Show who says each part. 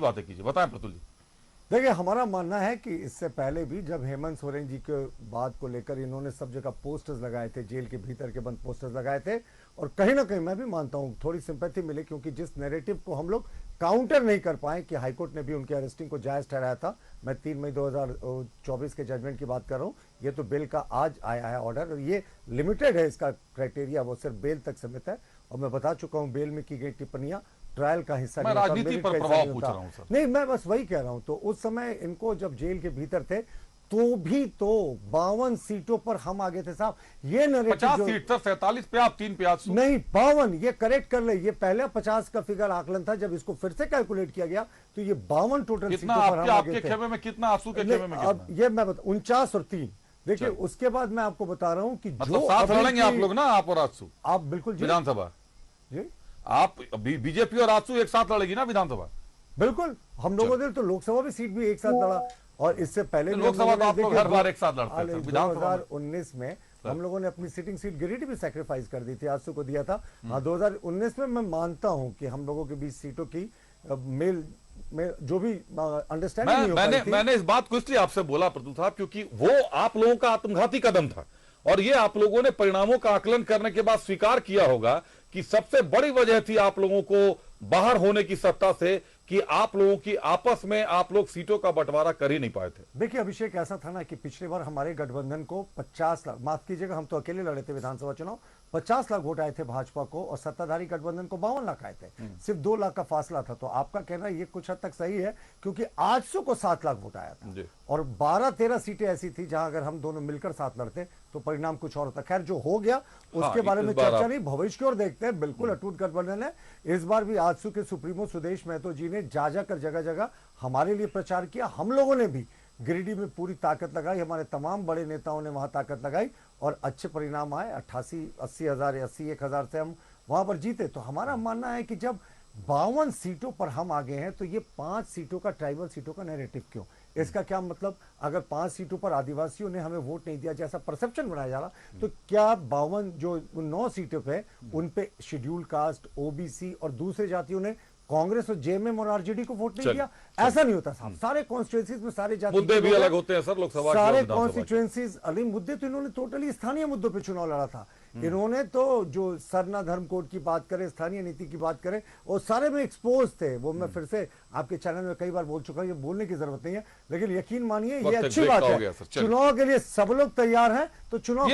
Speaker 1: बातें कीजिए, बताएं प्रतुल जी।
Speaker 2: देखिए, हमारा मानना है कि इससे पहले भी जब हेमंत सोरेन जी के बात को लेकर इन्होंने सब जगह पोस्टर्स लगाए थे, जेल के भीतर के बंद पोस्टर्स लगाए थे, और कहीं ना कहीं मैं भी मानता हूं थोड़ी सिंपैथी मिली, क्योंकि जिस नैरेटिव को हम लोग काउंटर नहीं कर पाए कि हाईकोर्ट ने भी उनके अरेस्टिंग को जायज ठहराया था। मैं 3 मई 2024 के जजमेंट की बात कर रहा हूं। ये तो बेल का आज आया है ऑर्डर, और ये लिमिटेड है, इसका क्राइटेरिया वो सिर्फ बेल तक सीमित है। और मैं बता चुका हूं बेल में की गई टिप्पणियां ट्रायल का हिस्सा
Speaker 1: मैं
Speaker 2: नहीं होता,
Speaker 1: राजनीति
Speaker 2: मेरिट
Speaker 1: पर
Speaker 2: का हिस्सा
Speaker 1: प्रभाव
Speaker 2: नहीं
Speaker 1: पूछ
Speaker 2: होता।
Speaker 1: रहा हूं सर।
Speaker 2: नहीं, मैं बस वही कह रहा हूं। तो उस समय इनको जब जेल के भीतर थे तो भी तो 52 सीटों पर हम आगे थे साहब। ये नैरेटिव
Speaker 1: 50
Speaker 2: जो
Speaker 1: सीट सर, 47 पे आप 3 पे आज
Speaker 2: नहीं 52, ये करेक्ट कर ले, ये पहले 50 का फिगर आकलन था, जब इसको फिर से कैलकुलेट किया गया तो ये 52 टोटल
Speaker 1: कितना
Speaker 2: सीटों पर हम
Speaker 1: आपके
Speaker 2: आगे थे।
Speaker 1: खेमे में कितना, आंसू के खेमे में
Speaker 2: अब
Speaker 1: कितना?
Speaker 2: ये मैं बता 49 और 3। देखिए,
Speaker 1: चलो।
Speaker 2: उसके बाद मैं आपको बता रहा हूं कि
Speaker 1: मतलब
Speaker 2: जो
Speaker 1: साथ
Speaker 2: अभी
Speaker 1: लड़ेंगे आप लोग ना, आप और आजसू
Speaker 2: आप बिल्कुल जी
Speaker 1: विधानसभा।
Speaker 2: जी
Speaker 1: आप बीजेपी और आजसू एक साथ लड़ेगी ना विधानसभा?
Speaker 2: बिल्कुल। हम लोगों ने तो लोकसभा भी सीट भी एक साथ लड़ा, और इससे पहले भी
Speaker 1: लोकसभा तो आप लोग हर बार एक साथ लड़ते हैं, विधानसभा में
Speaker 2: 2019 में हम लोगों ने अपनी सिटिंग सीट गिरिडीह भी सैक्रिफाइस कर दी थी, आजसू को दिया था। हाँ, 2019 में मैं मानता हूं कि हम लोगों के बीच सीटों की मेल में जो भी अंडरस्टैंडिंग नहीं हो पाई थी।
Speaker 1: मैंने इस बात को इसलिए आपसे बोला प्रतुल साहब, क्योंकि वो आप लोगों का आत्मघाती कदम था, और ये आप लोगों ने परिणामों का आकलन करने के बाद स्वीकार किया होगा कि सबसे बड़ी वजह थी आप लोगों को बाहर होने की सत्ता से कि आप लोगों की आपस में आप लोग सीटों का बंटवारा कर ही नहीं पाए थे।
Speaker 2: देखिए अभिषेक, ऐसा था ना कि पिछली बार हमारे गठबंधन को 50 लाख, माफ कीजिएगा हम तो अकेले लड़े थे विधानसभा चुनाव, 50 लाख वोट आए थे भाजपा को, और सत्ताधारी गठबंधन को 52 लाख आए थे। सिर्फ 2 लाख का फासला था। तो आपका कहना ये कुछ हद तक सही है, क्योंकि आजसू को 7 लाख वोट आया था, और 12-13 सीटें ऐसी थी जहां अगर हम दोनों मिलकर साथ लड़ते तो परिणाम कुछ और होता। खैर, जो हो गया उसके बारे में चर्चा नहीं, भविष्य की ओर देखते हैं। बिल्कुल अटूट गठबंधन है। इस बार भी आजसू के सुप्रीमो सुदेश महतो जी ने जा जाकर जगह जगह हमारे लिए प्रचार किया। हम लोगों ने भी गिरिडीह में पूरी ताकत लगाई, हमारे तमाम बड़े नेताओं ने वहां ताकत लगाई, और अच्छे परिणाम आए। 88-80 हजार, 81,000 से हम वहां पर जीते। तो हमारा मानना है कि जब 52 सीटों पर हम आगे हैं तो ये 5 सीटों का, ट्राइबल सीटों का नैरेटिव क्यों? इसका क्या मतलब? अगर 5 सीटों पर आदिवासियों ने हमें वोट नहीं दिया जैसा परसेप्शन बनाया जा रहा, तो क्या 52 जो 9 सीटों पे उन पे शेड्यूल कास्ट, ओबीसी और दूसरे जातियों ने कांग्रेस और जेएमएम और आरजेडी को वोट नहीं दिया? ऐसा नहीं होता साहब। सारे कॉन्स्टिट्यूएंसीज में सारे जाति
Speaker 1: मुद्दे भी अलग होते हैं सर, लोकसभा
Speaker 2: सारे कॉन्स्टिट्यूएंसीज अलग मुद्दे। तो इन्होंने टोटली स्थानीय मुद्दों पे चुनाव लड़ा था। इन्होंने तो जो सरना धर्म कोड की बात करें, स्थानीय नीति की बात करें, और सारे में एक्सपोज थे। वो मैं फिर से आपके चैनल में कई बार बोल चुका हूं, ये बोलने की जरूरत नहीं है, लेकिन यकीन मानिए ये अच्छी बात है। चुनाव के लिए सब लोग तैयार हैं, तो चुनाव